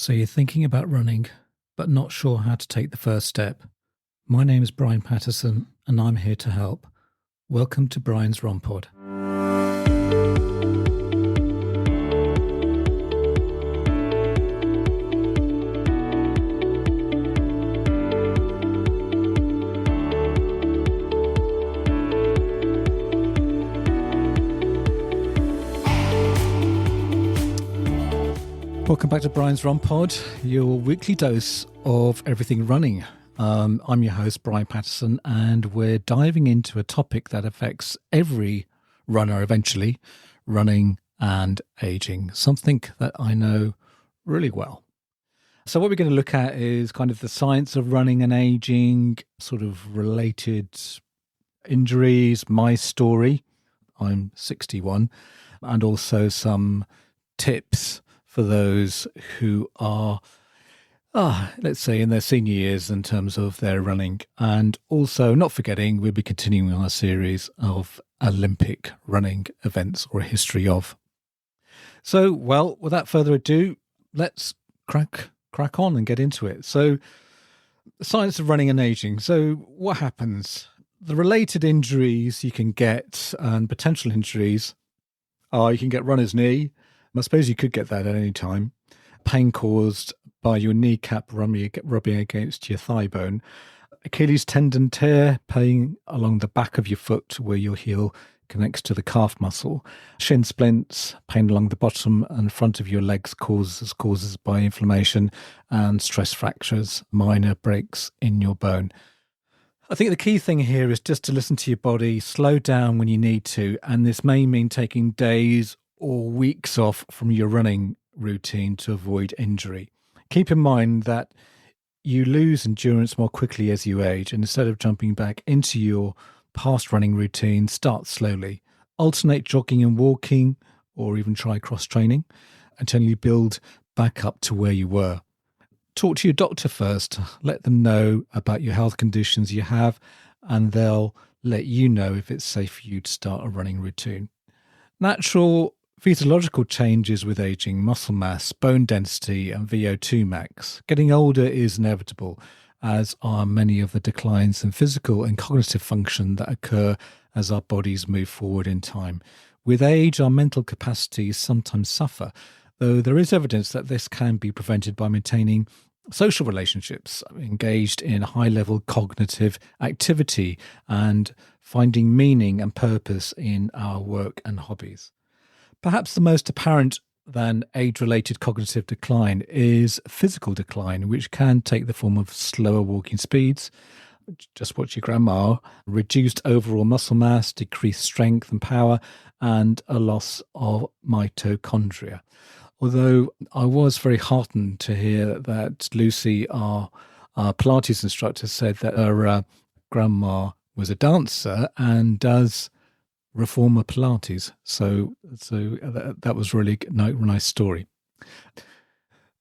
So you're thinking about running, but not sure how to take the first step. My name is Brian Patterson, and I'm here to help. Welcome to Brian's Run Pod. Welcome back to Brian's Run Pod, your weekly dose of everything running. I'm your host, Brian Patterson, and we're diving into a topic that affects every runner eventually, running and aging, something that I know really well. So what we're going to look at is kind of the science of running and aging, sort of related injuries, my story. I'm 61, and also some tips for those who are, let's say, in their senior years in terms of their running. And also, not forgetting, we'll be continuing our series of Olympic running events or a history of. So, well, without further ado, let's crack on and get into it. So, the science of running and aging. So, what happens? The related injuries you can get and potential injuries are you can get runner's knee. I suppose you could get that at any time. Pain caused by your kneecap rubbing against your thigh bone. Achilles tendon tear, pain along the back of your foot where your heel connects to the calf muscle. Shin splints, pain along the bottom and front of your legs causes by inflammation, and stress fractures, minor breaks in your bone. I think the key thing here is just to listen to your body, slow down when you need to, and this may mean taking days or weeks off from your running routine to avoid injury. Keep in mind that you lose endurance more quickly as you age, and instead of jumping back into your past running routine, start slowly. Alternate jogging and walking, or even try cross-training until you build back up to where you were. Talk to your doctor first. Let them know about your health conditions you have, and they'll let you know if it's safe for you to start a running routine. Natural physiological changes with aging, muscle mass, bone density, and VO2 max. Getting older is inevitable, as are many of the declines in physical and cognitive function that occur as our bodies move forward in time. With age, our mental capacities sometimes suffer, though there is evidence that this can be prevented by maintaining social relationships, engaged in high-level cognitive activity, and finding meaning and purpose in our work and hobbies. Perhaps the most apparent than age-related cognitive decline is physical decline, which can take the form of slower walking speeds, just watch your grandma, reduced overall muscle mass, decreased strength and power, and a loss of mitochondria. Although I was very heartened to hear that Lucy, our Pilates instructor, said that her grandma was a dancer and does reformer Pilates. So that was really a nice story.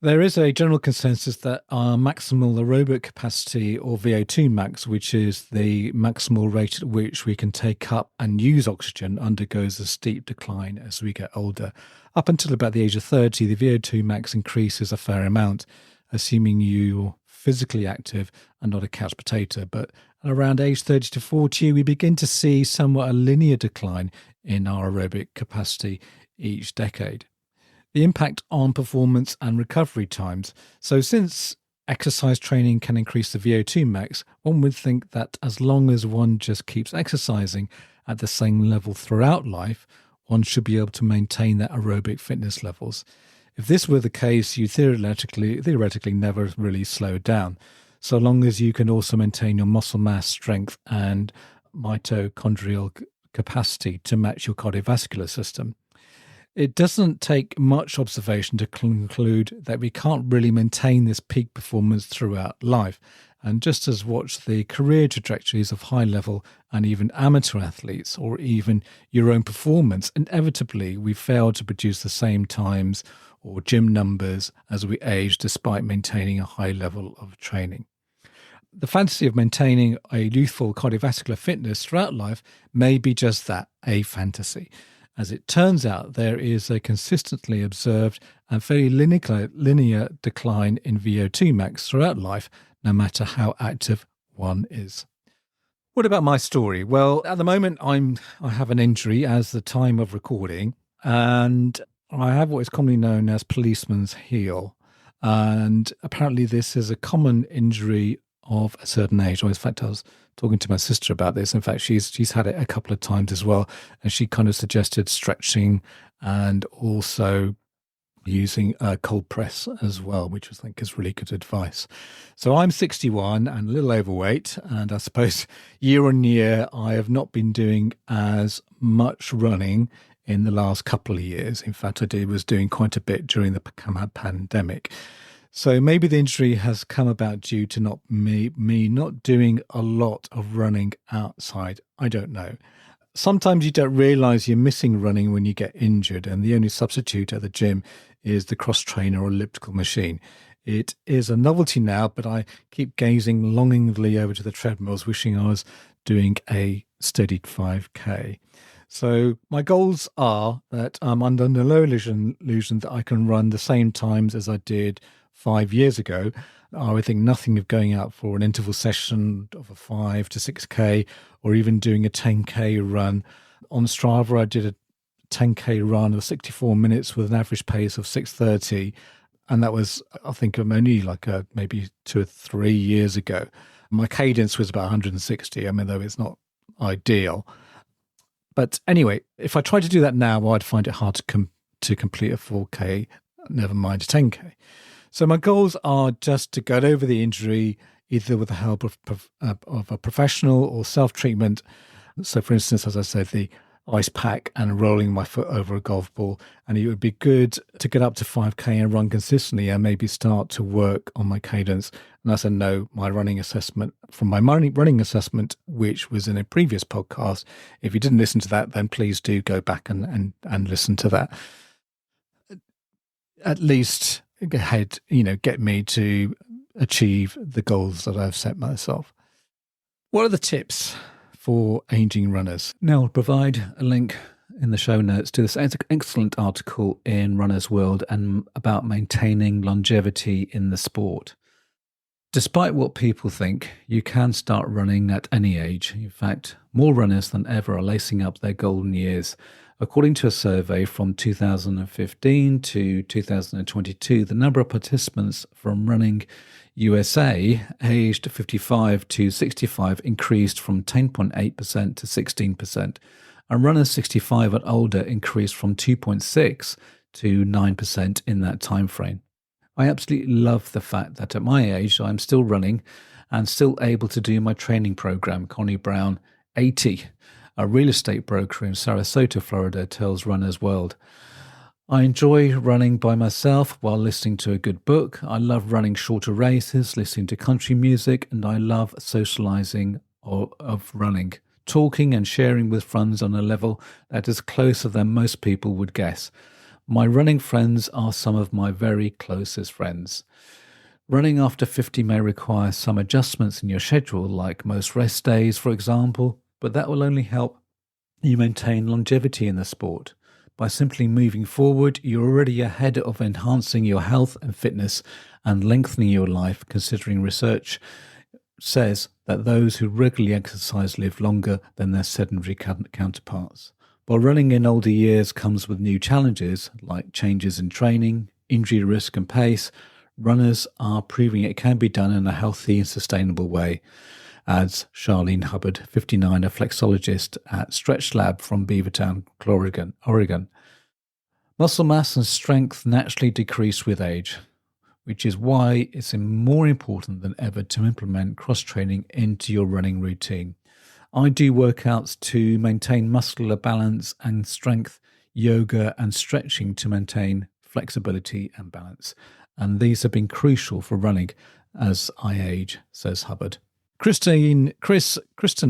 There is a general consensus that our maximal aerobic capacity, or VO2 max, which is the maximal rate at which we can take up and use oxygen, undergoes a steep decline as we get older. Up until about the age of 30, the VO2 max increases a fair amount, assuming you're physically active and not a couch potato. But at around age 30 to 40, we begin to see somewhat a linear decline in our aerobic capacity each decade. The impact on performance and recovery times. So since exercise training can increase the VO2 max, one would think that as long as one just keeps exercising at the same level throughout life, one should be able to maintain that aerobic fitness levels. If this were the case, you theoretically never really slow down, so long as you can also maintain your muscle mass, strength, and mitochondrial capacity to match your cardiovascular system. It doesn't take much observation to conclude that we can't really maintain this peak performance throughout life. And just as watch the career trajectories of high-level and even amateur athletes, or even your own performance, inevitably we fail to produce the same times or gym numbers as we age despite maintaining a high level of training. The fantasy of maintaining a youthful cardiovascular fitness throughout life may be just that, a fantasy. As it turns out, there is a consistently observed and fairly linear decline in VO2 max throughout life, no matter how active one is. What about my story? Well, at the moment, I have an injury as the time of recording, and I have what is commonly known as policeman's heel. And apparently this is a common injury of a certain age. Or in fact, I was talking to my sister about this. In fact, she's had it a couple of times as well. And she kind of suggested stretching and also using a cold press as well, which I think is really good advice. So I'm 61 and a little overweight. And I suppose year on year, I have not been doing as much running in the last couple of years. In fact, was doing quite a bit during the pandemic. So maybe the injury has come about due to not me not doing a lot of running outside. I don't know. Sometimes you don't realize you're missing running when you get injured, and the only substitute at the gym is the cross trainer or elliptical machine. It is a novelty now, but I keep gazing longingly over to the treadmills, wishing I was doing a steady 5K. So my goals are that I'm under no illusion that I can run the same times as I did 5 years ago. I would think nothing of going out for an interval session of a 5 to 6K or even doing a 10K run. On Strava, I did a 10K run of 64 minutes with an average pace of 6:30. And that was, I think, only maybe 2 or 3 years ago. My cadence was about 160. I mean, though it's not ideal. But anyway, if I tried to do that now, I'd find it hard to complete a 4K, never mind a 10K. So my goals are just to get over the injury, either with the help of a professional or self-treatment. So, for instance, as I said, the ice pack and rolling my foot over a golf ball. And it would be good to get up to 5K and run consistently and maybe start to work on my cadence. And as I know, my running assessment, from my running assessment, which was in a previous podcast, if you didn't listen to that, then please do go back and listen to that. At least get me to achieve the goals that I've set myself. What are the tips for aging runners? Now, I'll provide a link in the show notes to this excellent article in Runner's World and about maintaining longevity in the sport. Despite what people think, you can start running at any age. In fact, more runners than ever are lacing up their golden years. According to a survey from 2015 to 2022, the number of participants from Running USA aged 55 to 65 increased from 10.8% to 16%, and runners 65 and older increased from 2.6% to 9% in that time frame. I absolutely love the fact that at my age, I'm still running and still able to do my training program. Connie Brown, 80, a real estate broker in Sarasota, Florida, tells Runner's World. I enjoy running by myself while listening to a good book. I love running shorter races, listening to country music, and I love socializing of running, talking and sharing with friends on a level that is closer than most people would guess. My running friends are some of my very closest friends. Running after 50 may require some adjustments in your schedule, like most rest days, for example, but that will only help you maintain longevity in the sport. By simply moving forward, you're already ahead of enhancing your health and fitness and lengthening your life, considering research says that those who regularly exercise live longer than their sedentary counterparts. While running in older years comes with new challenges, like changes in training, injury risk and pace, runners are proving it can be done in a healthy and sustainable way, adds Charlene Hubbard, 59, a flexologist at Stretch Lab from Beavertown, Oregon. Muscle mass and strength naturally decrease with age, which is why it's more important than ever to implement cross-training into your running routine. I do workouts to maintain muscular balance and strength, yoga and stretching to maintain flexibility and balance. And these have been crucial for running as I age, says Hubbard. Kristen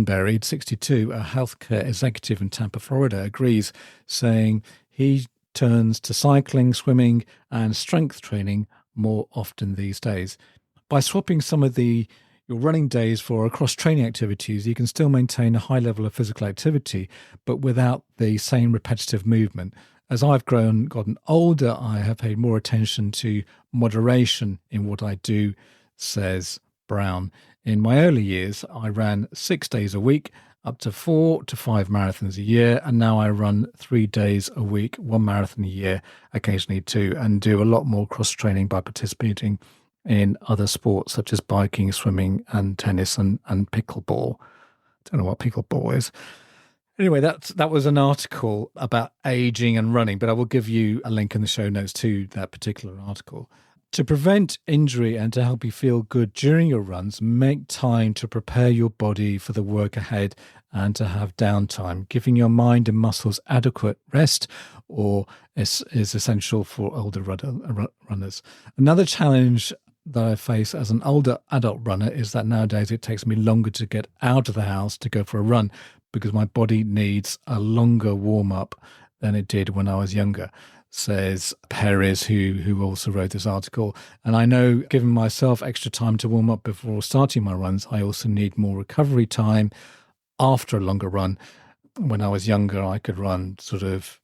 Berry, 62, a healthcare executive in Tampa, Florida, agrees, saying he turns to cycling, swimming, and strength training more often these days. By swapping some of the your running days for cross-training activities, you can still maintain a high level of physical activity, but without the same repetitive movement. As I've gotten older, I have paid more attention to moderation in what I do, says Brown. In my early years, I ran 6 days a week, up to 4 to 5 marathons a year, and now I run 3 days a week, 1 marathon a year, occasionally 2, and do a lot more cross-training by participating in other sports such as biking, swimming, and tennis and pickleball. Don't know what pickleball is. Anyway, that was an article about aging and running, but I will give you a link in the show notes to that particular article. To prevent injury and to help you feel good during your runs, make time to prepare your body for the work ahead and to have downtime. Giving your mind and muscles adequate rest is essential for older runners. Another challenge that I face as an older adult runner is that nowadays it takes me longer to get out of the house to go for a run because my body needs a longer warm-up than it did when I was younger, says Perez, who also wrote this article. And I know, giving myself extra time to warm up before starting my runs, I also need more recovery time after a longer run. When I was younger, I could run sort of,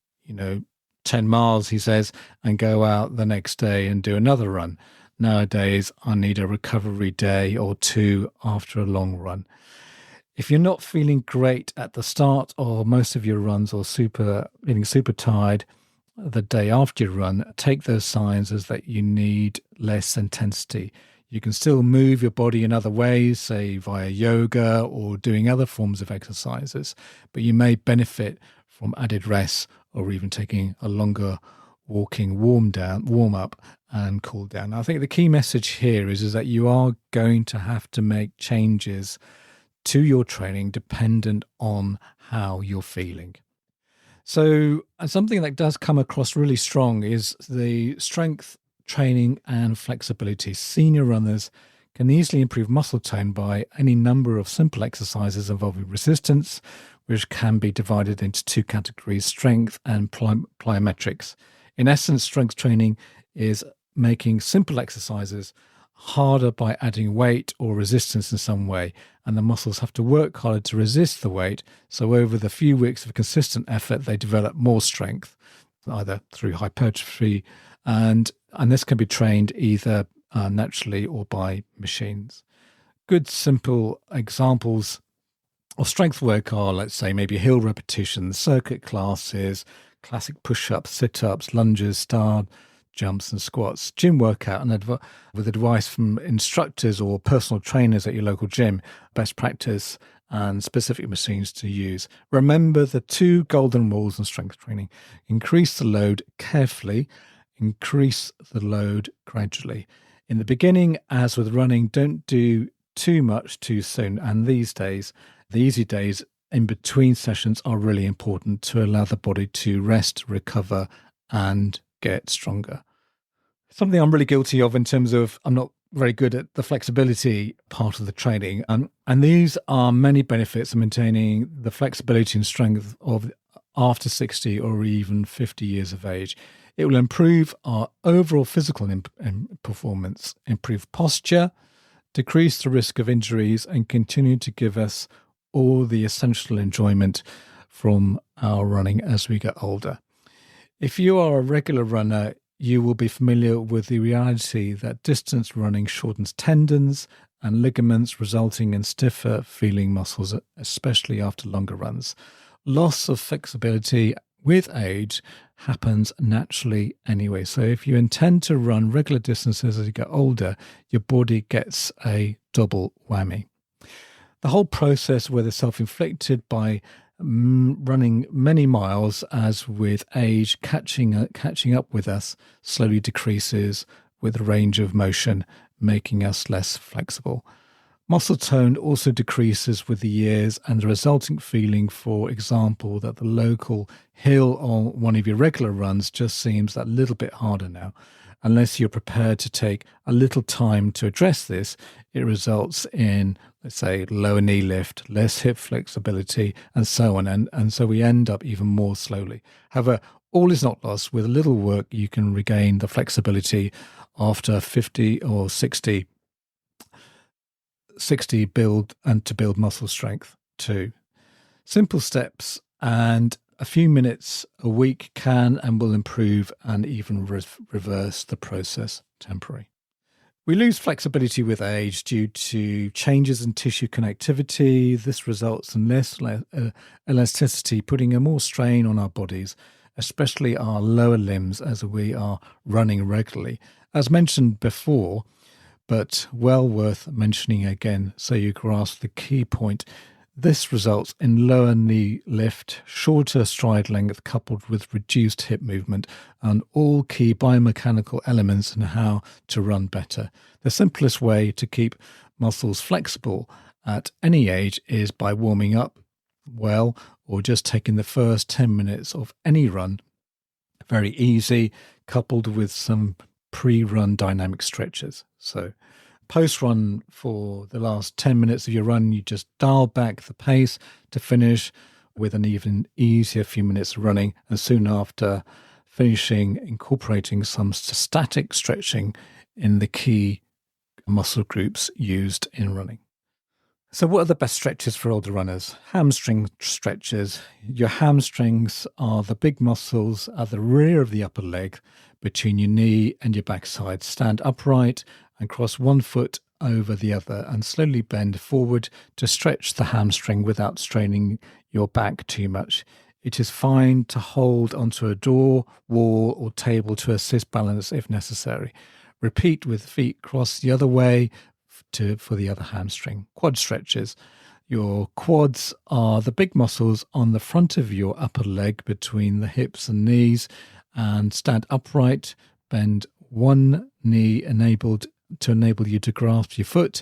10 miles, he says, and go out the next day and do another run. Nowadays, I need a recovery day or two after a long run. If you're not feeling great at the start of most of your runs or feeling super tired the day after your run, take those signs as that you need less intensity. You can still move your body in other ways, say via yoga or doing other forms of exercises, but you may benefit from added rest or even taking a longer walking warm up and cool down. I think the key message here is that you are going to have to make changes to your training dependent on how you're feeling. So something that does come across really strong is the strength training and flexibility. Senior runners can easily improve muscle tone by any number of simple exercises involving resistance, which can be divided into two categories, strength and plyometrics. In essence, strength training is making simple exercises harder by adding weight or resistance in some way, and the muscles have to work harder to resist the weight. So over the few weeks of consistent effort, they develop more strength, either through hypertrophy, and this can be trained either naturally or by machines. Good simple examples of strength work are, let's say, maybe hill repetitions, circuit classes, classic push-ups, sit-ups, lunges, star jumps and squats, gym workout, and with advice from instructors or personal trainers at your local gym, best practice and specific machines to use. Remember the 2 golden rules in strength training. Increase the load carefully, increase the load gradually. In the beginning, as with running, don't do too much too soon. And these days, the easy days in between sessions are really important to allow the body to rest, recover, and get stronger. Something I'm really guilty of in terms of I'm not very good at the flexibility part of the training. And these are many benefits of maintaining the flexibility and strength of after 60 or even 50 years of age. It will improve our overall physical performance, improve posture, decrease the risk of injuries, and continue to give us all the essential enjoyment from our running as we get older. If you are a regular runner, you will be familiar with the reality that distance running shortens tendons and ligaments, resulting in stiffer feeling muscles, especially after longer runs. Loss of flexibility with age happens naturally anyway. So if you intend to run regular distances as you get older, your body gets a double whammy. The whole process, whether self-inflicted by running many miles, as with age, catching up with us slowly decreases with range of motion, making us less flexible. Muscle tone also decreases with the years, and the resulting feeling, for example, that the local hill on one of your regular runs just seems that little bit harder now. Unless you're prepared to take a little time to address this, it results in, let's say, lower knee lift, less hip flexibility, and so on. And so we end up even more slowly. However, all is not lost. With a little work, you can regain the flexibility after 50 or 60. 60 build and to build muscle strength too. Simple steps and a few minutes a week can and will improve and even reverse the process temporarily. We lose flexibility with age due to changes in tissue connectivity. This results in less elasticity, putting a more strain on our bodies, especially our lower limbs as we are running regularly. As mentioned before, but well worth mentioning again so you grasp the key point. This results in lower knee lift, shorter stride length coupled with reduced hip movement and all key biomechanical elements in how to run better. The simplest way to keep muscles flexible at any age is by warming up well or just taking the first 10 minutes of any run. Very easy, coupled with some pre-run dynamic stretches. So post-run, for the last 10 minutes of your run, you just dial back the pace to finish with an even easier few minutes of running, and soon after finishing, incorporating some static stretching in the key muscle groups used in running. So what are the best stretches for older runners? Hamstring stretches. Your hamstrings are the big muscles at the rear of the upper leg between your knee and your backside. Stand upright and cross one foot over the other and slowly bend forward to stretch the hamstring without straining your back too much. It is fine to hold onto a door, wall or table to assist balance if necessary. Repeat with feet crossed the other way for the other hamstring. Quad stretches. Your quads are the big muscles on the front of your upper leg between the hips and knees, and stand upright, bend one knee to enable you to grasp your foot,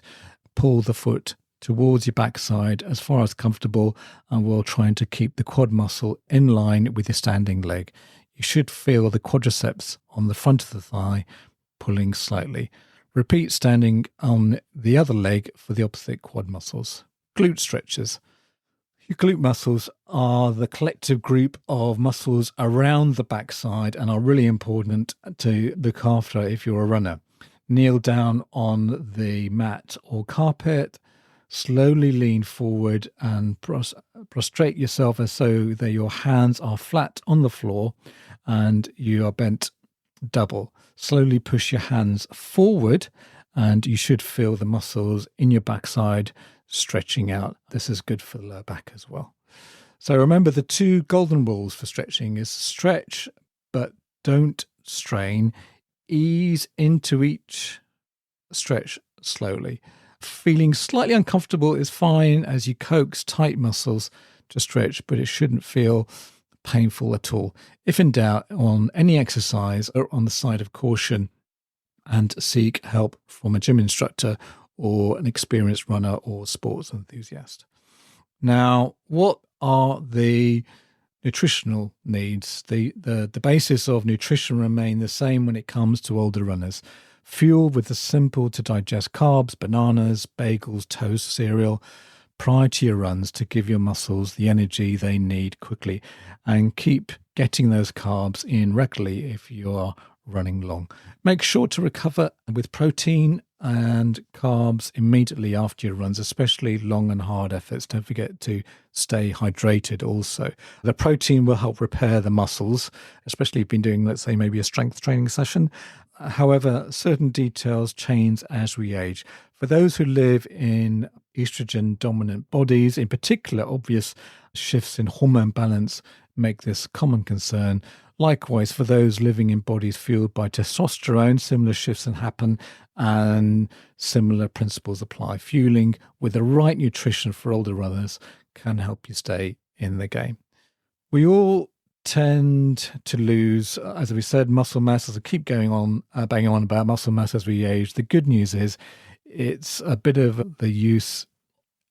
pull the foot towards your backside as far as comfortable, and while trying to keep the quad muscle in line with your standing leg. You should feel the quadriceps on the front of the thigh pulling slightly. Repeat standing on the other leg for the opposite quad muscles. Glute stretches. Your glute muscles are the collective group of muscles around the backside and are really important to look after if you're a runner. Kneel down on the mat or carpet, slowly lean forward and prostrate yourself as so that your hands are flat on the floor and you are bent double. Slowly push your hands forward and you should feel the muscles in your backside stretching out. This is good for the lower back as well. So remember, the two golden rules for stretching is stretch, but don't strain. Ease into each stretch slowly. Feeling slightly uncomfortable is fine as you coax tight muscles to stretch, but it shouldn't feel painful at all. If in doubt on any exercise, or on the side of caution and seek help from a gym instructor or an experienced runner or sports enthusiast. Now, what are the nutritional needs? The basis of nutrition remain the same when it comes to older runners. Fuel with the simple to digest carbs, bananas, bagels, toast, cereal, prior to your runs to give your muscles the energy they need quickly, and keep getting those carbs in regularly if you are running long. Make sure to recover with protein and carbs immediately after your runs, especially long and hard efforts. Don't forget to stay hydrated also. The protein will help repair the muscles, especially if you've been doing, let's say, maybe a strength training session. However, certain details change as we age. For those who live in estrogen-dominant bodies, in particular, obvious shifts in hormone balance make this common concern. Likewise, for those living in bodies fueled by testosterone, similar shifts can happen and similar principles apply. Fueling with the right nutrition for older runners can help you stay in the game. We all tend to lose, as we said, muscle mass. As I keep going on, banging on about muscle mass as we age, the good news is it's a bit of the use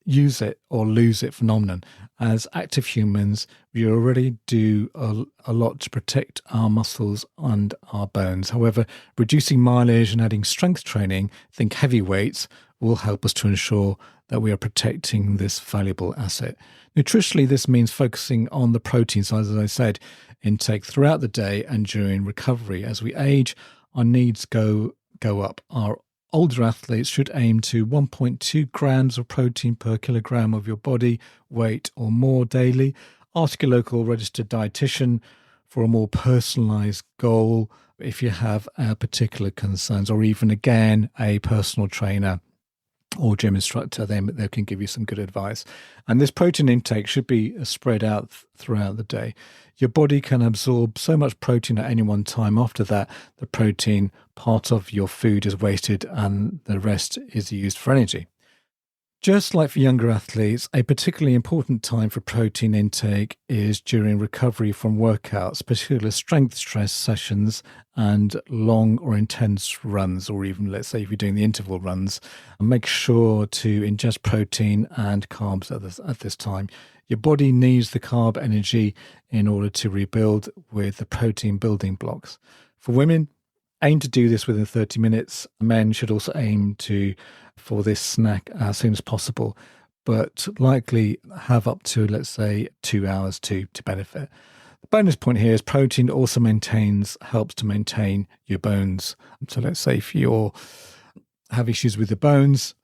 it or lose it phenomenon. As active humans, we already do a lot to protect our muscles and our bones. However, reducing mileage and adding strength training, think heavy weights, will help us to ensure that we are protecting this valuable asset. Nutritionally, this means focusing on the protein side, as I said, intake throughout the day and during recovery. As we age, our needs go up. Our older athletes should aim to 1.2 grams of protein per kilogram of your body weight or more daily. Ask your local registered dietitian for a more personalized goal if you have particular concerns, or even, again, a personal trainer or gym instructor. They can give you some good advice. And this protein intake should be spread out throughout the day. Your body can absorb so much protein at any one time. After that, the protein part of your food is wasted and the rest is used for energy. Just like for younger athletes, a particularly important time for protein intake is during recovery from workouts, particularly strength stress sessions and long or intense runs, or even, let's say, if you're doing the interval runs. Make sure to ingest protein and carbs at this time. Your body needs the carb energy in order to rebuild with the protein building blocks. For women, aim to do this within 30 minutes. Men should also aim for this snack as soon as possible, but likely have up to, let's say, 2 hours to benefit. The bonus point here is protein also helps to maintain your bones. So let's say if you have issues with the bones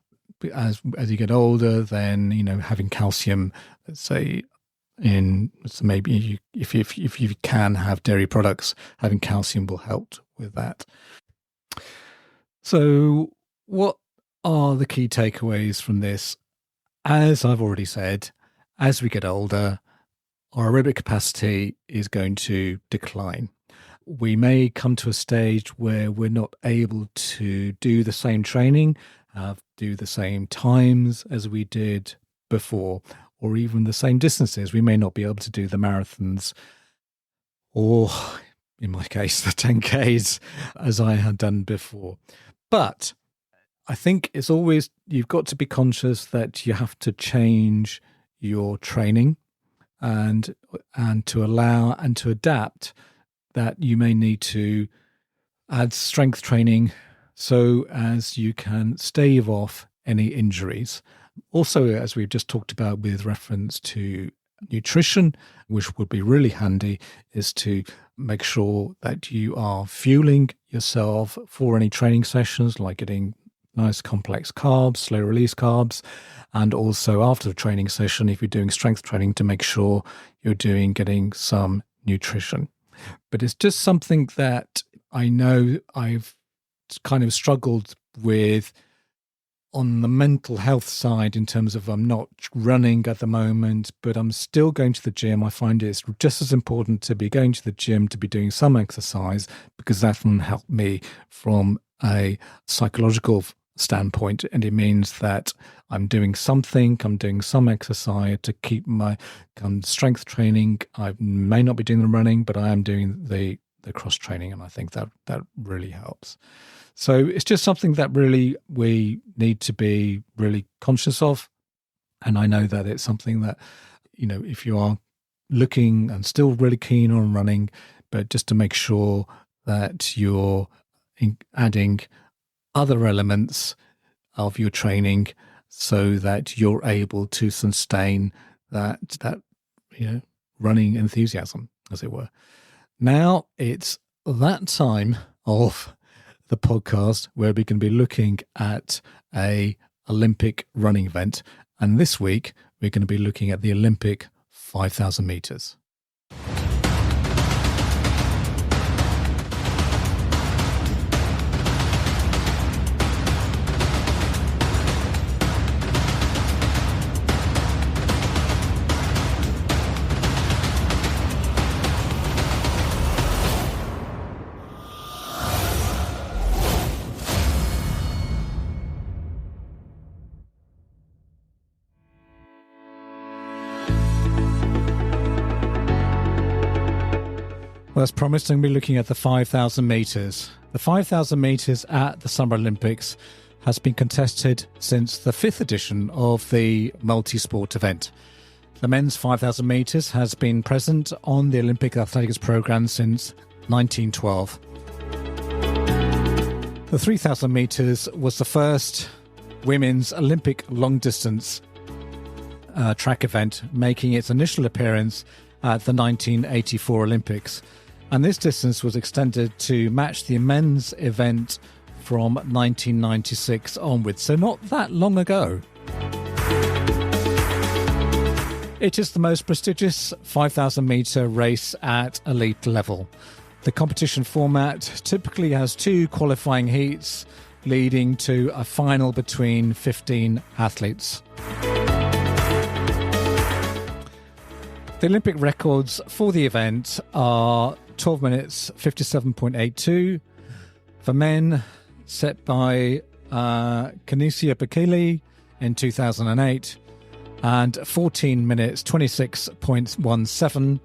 as you get older, then having calcium, let's say, maybe if you can have dairy products, having calcium will help with that. So what are the key takeaways from this? As I've already said, as we get older, our aerobic capacity is going to decline. We may come to a stage where we're not able to do the same training, do the same times as we did before, or even the same distances. We may not be able to do the marathons, or in my case, the 10Ks as I had done before. But I think it's always, you've got to be conscious that you have to change your training and to allow and to adapt, that you may need to add strength training so as you can stave off any injuries. Also, as we've just talked about with reference to nutrition, which would be really handy, is to make sure that you are fueling yourself for any training sessions, like getting nice complex carbs, slow release carbs, and also after the training session, if you're doing strength training, to make sure you're getting some nutrition. But it's just something that I know I've kind of struggled with on the mental health side, in terms of I'm not running at the moment, but I'm still going to the gym. I find it's just as important to be going to the gym, to be doing some exercise, because that can help me from a psychological standpoint. And it means that I'm doing something, I'm doing some exercise to keep my strength training. I may not be doing the running, but I am doing the cross training. And I think that really helps. So it's just something that really we need to be really conscious of. And I know that it's something that, if you are looking and still really keen on running, but just to make sure that you're adding other elements of your training so that you're able to sustain that running enthusiasm, as it were. Now it's that time of the podcast where we can be looking at a Olympic running event. And this week, we're going to be looking at the Olympic 5,000 meters. Well, as promised, I'm going to be looking at the 5,000 metres. The 5,000 metres at the Summer Olympics has been contested since the 5th edition of the multi-sport event. The men's 5,000 metres has been present on the Olympic athletics programme since 1912. The 3,000 metres was the first women's Olympic long-distance track event, making its initial appearance at the 1984 Olympics. And this distance was extended to match the men's event from 1996 onwards, so not that long ago. It is the most prestigious 5,000 metre race at elite level. The competition format typically has 2 qualifying heats, leading to a final between 15 athletes. The Olympic records for the event are 12 minutes 57.82 for men, set by Kanesia Bekele in 2008, and 14 minutes 26.17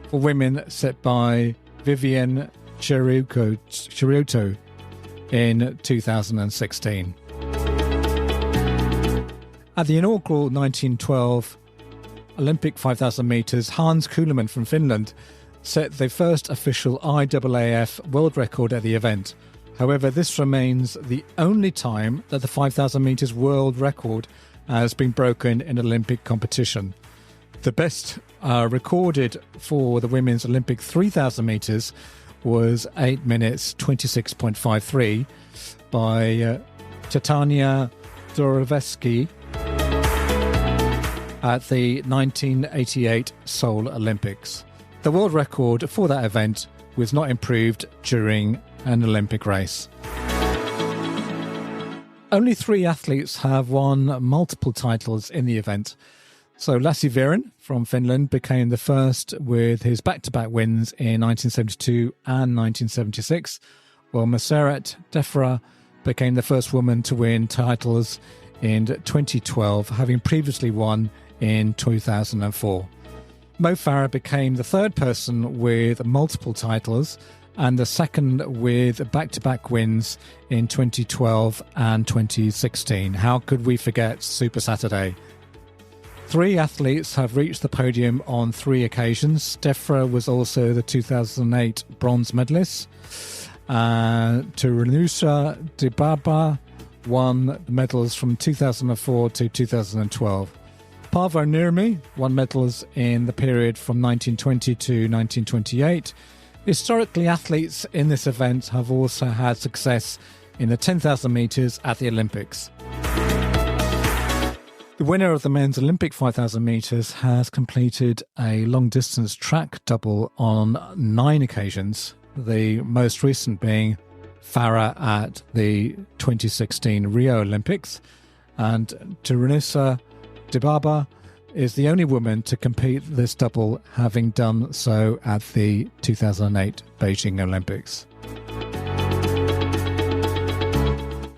for women, set by Vivian Chirioto in 2016. At the inaugural 1912 Olympic 5,000 metres, Hans Kuhleman from Finland set the first official IAAF world record at the event. However, this remains the only time that the 5,000 metres world record has been broken in Olympic competition. The best recorded for the women's Olympic 3,000 metres was 8 minutes 26.53 by Titania Dorevsky at the 1988 Seoul Olympics. The world record for that event was not improved during an Olympic race. Only 3 athletes have won multiple titles in the event. So Lassi Viren from Finland became the first with his back-to-back wins in 1972 and 1976, while Meseret Defra became the first woman to win titles in 2012, having previously won in 2004. Mo Farah became the third person with multiple titles and the second with back-to-back wins in 2012 and 2016. How could we forget Super Saturday? 3 athletes have reached the podium on 3 occasions. Defra was also the 2008 bronze medalist. Turunusa Dibaba won the medals from 2004 to 2012. Paavo Nurmi won medals in the period from 1920 to 1928. Historically, athletes in this event have also had success in the 10,000 metres at the Olympics. The winner of the men's Olympic 5,000 metres has completed a long-distance track double on 9 occasions, the most recent being Farah at the 2016 Rio Olympics, and Turunusa Dibaba is the only woman to compete this double, having done so at the 2008 Beijing Olympics.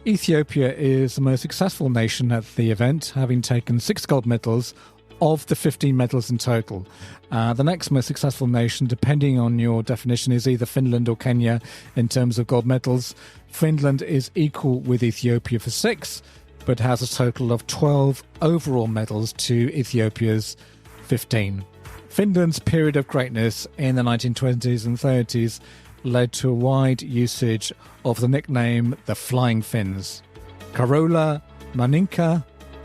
Ethiopia is the most successful nation at the event, having taken 6 gold medals of the 15 medals in total. The next most successful nation, depending on your definition, is either Finland or Kenya in terms of gold medals. Finland is equal with Ethiopia for 6, but has a total of 12 overall medals to Ethiopia's 15. Finland's period of greatness in the 1920s and 30s led to a wide usage of the nickname the Flying Finns. Karola Maninka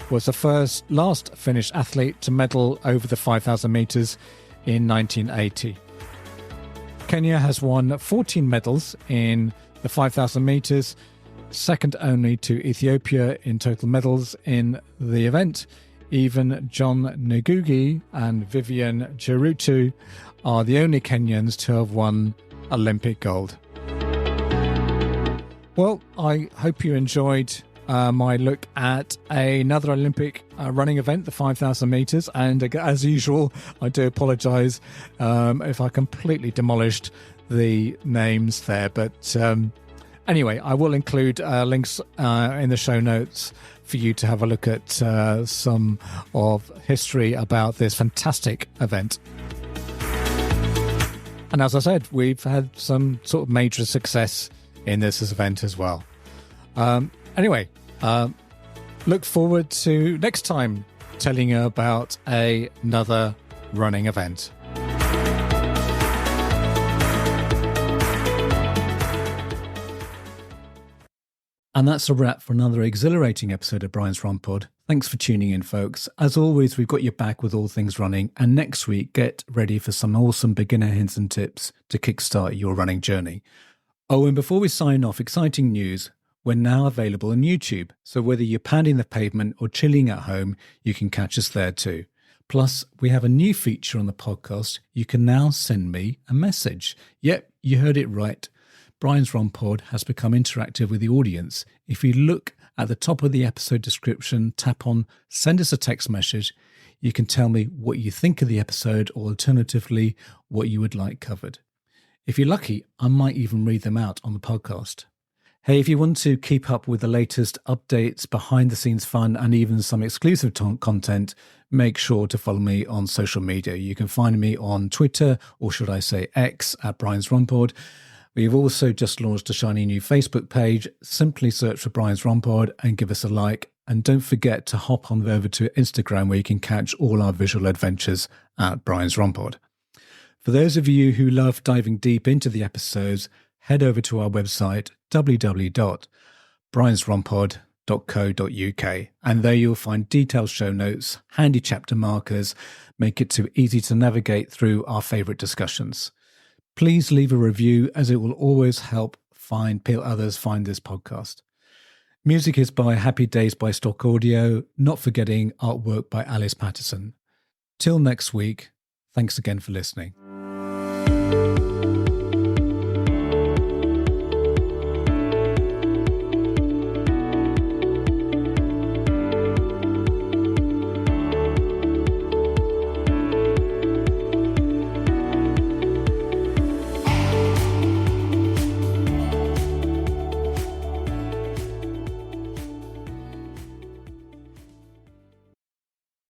was the last Finnish athlete to medal over the 5,000 metres in 1980. Kenya has won 14 medals in the 5,000 metres, second only to Ethiopia in total medals in the event. Even John Ngugi and Vivian Cheruiyot are the only Kenyans to have won Olympic gold. Well, I hope you enjoyed my look at another Olympic running event, the 5,000 metres. And as usual, I do apologise if I completely demolished the names there. But anyway, I will include links in the show notes for you to have a look at some of history about this fantastic event. And as I said, we've had some sort of major success in this event as well. Anyway, look forward to next time telling you about another running event. And that's a wrap for another exhilarating episode of Brian's Run Pod. Thanks for tuning in, folks. As always, we've got your back with all things running. And next week, get ready for some awesome beginner hints and tips to kickstart your running journey. Oh, and before we sign off, exciting news. We're now available on YouTube, so whether you're pounding the pavement or chilling at home, you can catch us there too. Plus, we have a new feature on the podcast. You can now send me a message. Yep, you heard it right. Brian's Run Pod has become interactive with the audience. If you look at the top of the episode description, tap on Send us a text message. You can tell me what you think of the episode, or alternatively, what you would like covered. If you're lucky, I might even read them out on the podcast. Hey, if you want to keep up with the latest updates, behind the scenes fun, and even some exclusive content, make sure to follow me on social media. You can find me on Twitter, or should I say X, at Brian's Run Pod. We've also just launched a shiny new Facebook page. Simply search for Brian's Run Pod and give us a like. And don't forget to hop on over to Instagram, where you can catch all our visual adventures at Brian's Run Pod. For those of you who love diving deep into the episodes, head over to our website, www.briansrunpod.co.uk, and there you'll find detailed show notes, handy chapter markers, make it too easy to navigate through our favourite discussions. Please leave a review, as it will always help others find this podcast. Music is by Happy Days by Stock Audio, not forgetting artwork by Alice Patterson. Till next week, thanks again for listening.